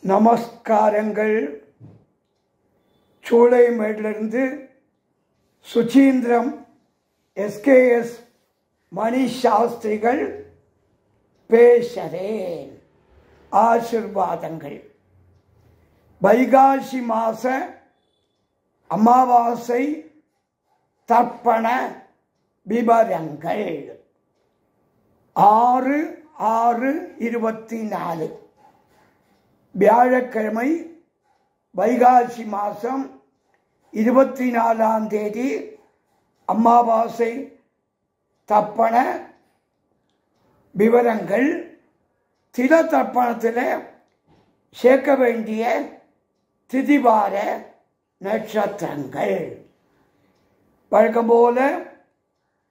நமஸ்காரங்கள். சூளைமேட்டிலிருந்து சுச்சீந்திரம் எஸ்கேஎஸ் மணி சாஸ்திரிகள் பேசுகிறேன். ஆசிர்வாதங்கள். வைகாசி மாச அமாவாசை தர்ப்பண விவரங்கள் 6/6/24 வியாழக்கிழமை வைகாசி மாதம் 24ஆம் தேதி அமாவாசை தர்ப்பண விவரங்கள். தில தர்ப்பணத்தில் சேர்க்க வேண்டிய திதிவார நட்சத்திரங்கள் வழக்கம் போல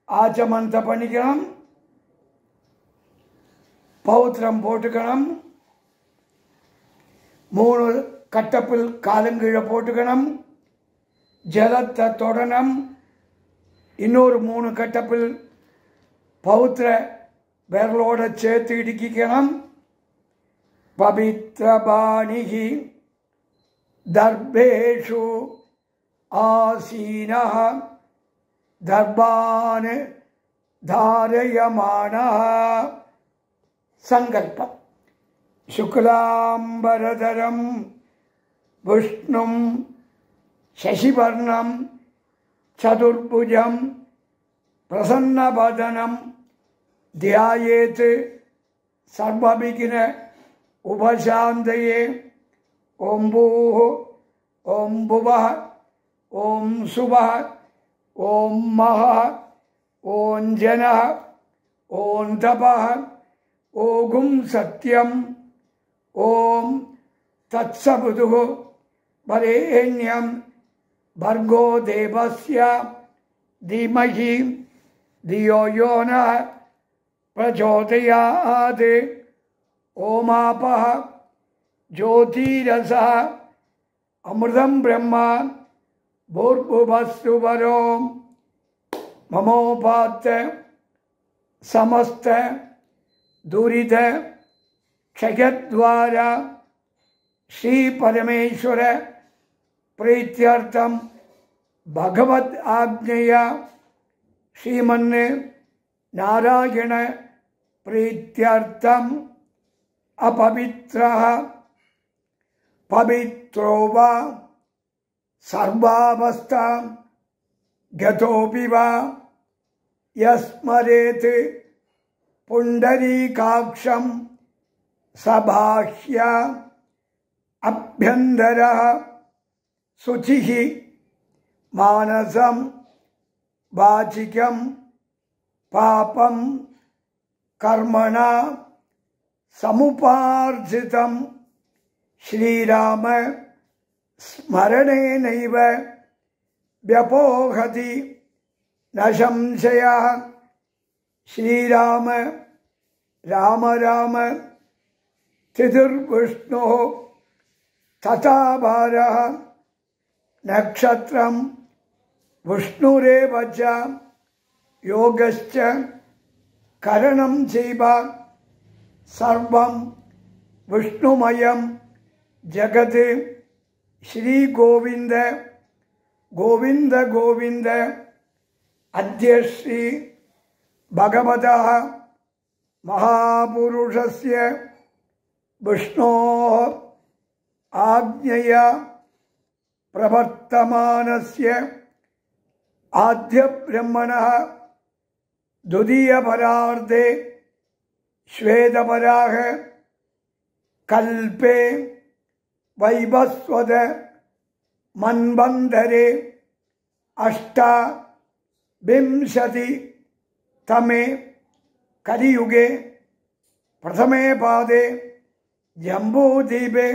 ஆச்சமந்தம் பண்ணிக்கணும், பௌத்திரம் போட்டுக்கணும், 3 கட்டப்பில் காலங்கீழே போட்டுக்கணும், ஜலத்தை தொடணும், இன்னொரு 3 கட்டப்பில் பௌத்திர விரலோட சேர்த்து இடுக்கிக்கணும். பவித்ரபாணிகி தர்பேஷு ஆசீனஹ தர்பான் தாரயமானஹ. சங்கல்பம். சுக்லாம்பரதரம் விஷ்ணும் சசிவர்ணம் சதுர்புஜம் பிரசன்னவதனம் தியாயேத் சர்வவிக்ன உபசாந்தயே. ஓம் பூः ஓம் புவः ஓம் சுவः ஓம் மஹः ஓம் ஜனः ஓம் தபः ஓகும் சத்யம் ஓம் தத்சவிதுः வரேண்யம் भर्गो देवस्य धीमहि धियो यो नः प्रचोदयात्. ओमापः ज्योतिरसः अमृतं ब्रह्म भूर्भुवस्सु वरो. ममोपात्त समस्त दुरित क्षयद्वारा श्री परमेश्वर प्रीत्यर्थम भगवद आज्ञया श्रीमन् नारायण प्रीत्यर्थम अपवित्रः पवित्रो वा सर्वावस्थां गतोऽपि वा यस्मरेत् पुण्डरीकाक्षं सबाह्य अभ्यन्तरः शुचिः मानसं वाचिकं पापं कर्मणा समुपार्जितं श्रीराम स्मरणेनैव व्यपोहति न संशयः. श्रीराम राम राम तिथिर्विष्णुः तथा वारः नक्षत्रं विष्णुरेव च योगश्च करणं चैव सर्वं विष्णुमयं जगत्. श्री गोविंद गोविंद गोविंद. अद्य श्री भगवतः महापुरुषस्य विष्णोः आज्ञया प्रवर्तमानस्य आद्य ब्रह्मणः द्वितीयपरार्धे श्वेतपराह कल्पे वैवस्वत मन्वन्तरे अष्टाविंशतितमे कलियुगे प्रथमे पादे जम्बूद्वीपे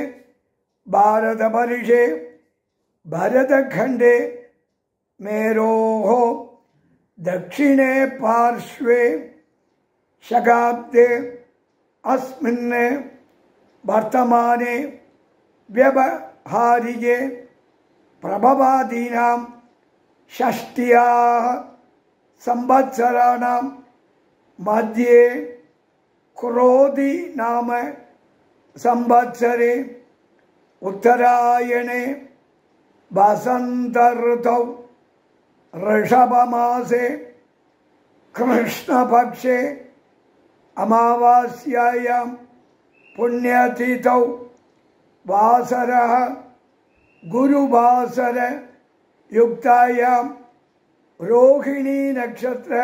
भारतवर्षे भरतखंडे मेरोः दक्षिणे पार्श्वे शकाब्दे अस्मिन् वर्तमाने व्यवहारिके प्रभवादीनां षष्ट्याः संवत्सराणां मध्ये क्रोधी नाम संवत्सरे उत्तरायणे वसंत ऋतौ ऋषभमासे कृष्णपक्षे अमावास्यायां पुण्यतिथौ वासरः गुरुवासर युक्तायां रोहिणी नक्षत्र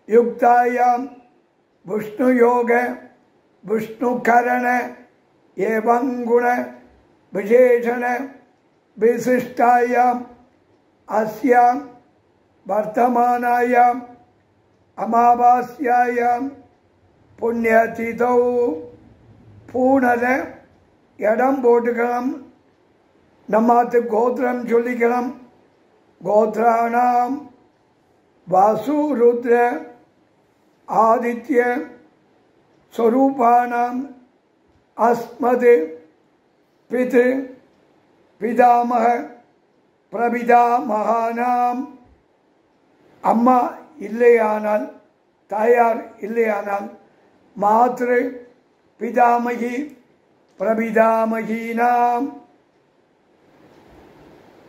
युक्तायां विष्णुयोग विष्णुकरण एवं गुण विशेषण विशिष्टायां अस्यां वर्तमानायां अमावास्यायां पुण्यतिथौ पूर्णद इடம் போட்டுக்கணும். நம்மாத்து கோத்திரம் சொல்லிக்கணும். கோத்ராணாம் வாசு ருத்ர ஆதித்ய ஸ்வரூபானாம் அஸ்மத் பிது பிதாமக பிரபிதாமகானாம். அம்மா இல்லையானால், தாயார் இல்லையானால் மாத்ரு பிதாமகி பிரபிதாமகீனாம்.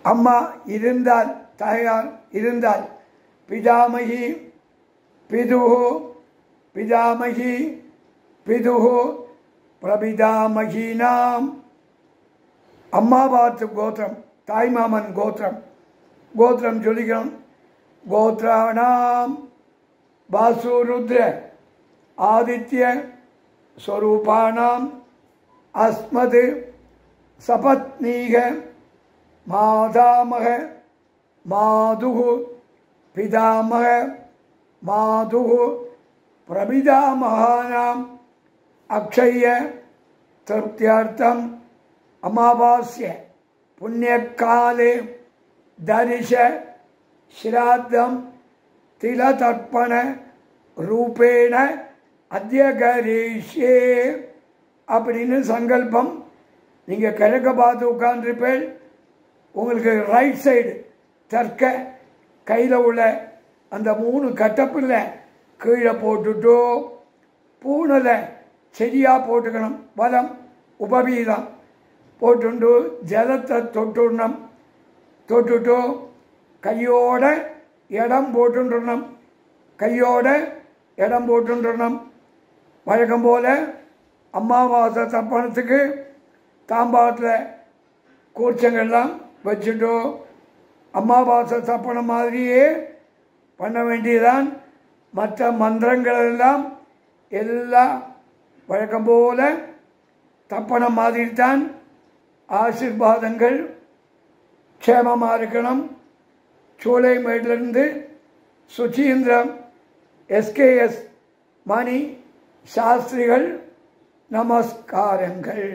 அம்மா இருந்தால், தாயார் இருந்தால் பிதாமகி பிதுஹு பிதாமகி பிதுஹு பிரபிதாமகீனாம். அம்மா பார்த்து கோத்திரம், தாய்மாமன் கோத்திரம், கோத்திரம் சொல்லிக்கணும். கோத்ராணாம் வாசு ருத்ர ஆதித்ய ஸ்வரூபானாம் அஸ்மத் சபத்னீக மாதாமக மாதுகு பிதாமக மாதுகு பிரபிதாமகானாம் அக்ஷய திருப்தியார்த்தம் அமாவாஸ்ய புண்ணியகாலே தரிச ஸ்ராத்தம் திலதர்ப்பண ரூபேண அத்தியகரீஷே அப்படின்னு சங்கல்பம். நீங்கள் கிழக்க பார்த்து உட்கார்ந்துருப்பேன். உங்களுக்கு ரைட் சைடு தெற்க கையில் உள்ள அந்த 3 கட்டப்பில் கீழே போட்டுட்டோ பூனில் சரியாக போட்டுக்கணும். வலம் உபவீதம் போட்டுண்டு ஜலத்தை தொட்டுடணும். தொட்டுட்டு கையோட இடம் போட்டுடணும். கையோட இடம் போட்டுடணும். வழக்கம் போல் அமாவாசை தப்பணத்துக்கு தாம்பாத்தில் கூர்ச்சங்கள்லாம் வச்சுட்டோ அமாவாசை தப்பணம் மாதிரியே பண்ண வேண்டியதான். மற்ற மந்திரங்களெல்லாம் எல்லாம் வழக்கம் போல் தப்பணம் மாதிரி தான். ஆசீர்வாதங்கள் க்ஷேமமாக இருக்கணும். சூளைமேட்டிலிருந்து சுச்சீந்திரம் SKS மணி சாஸ்திரிகள் நமஸ்காரங்கள்.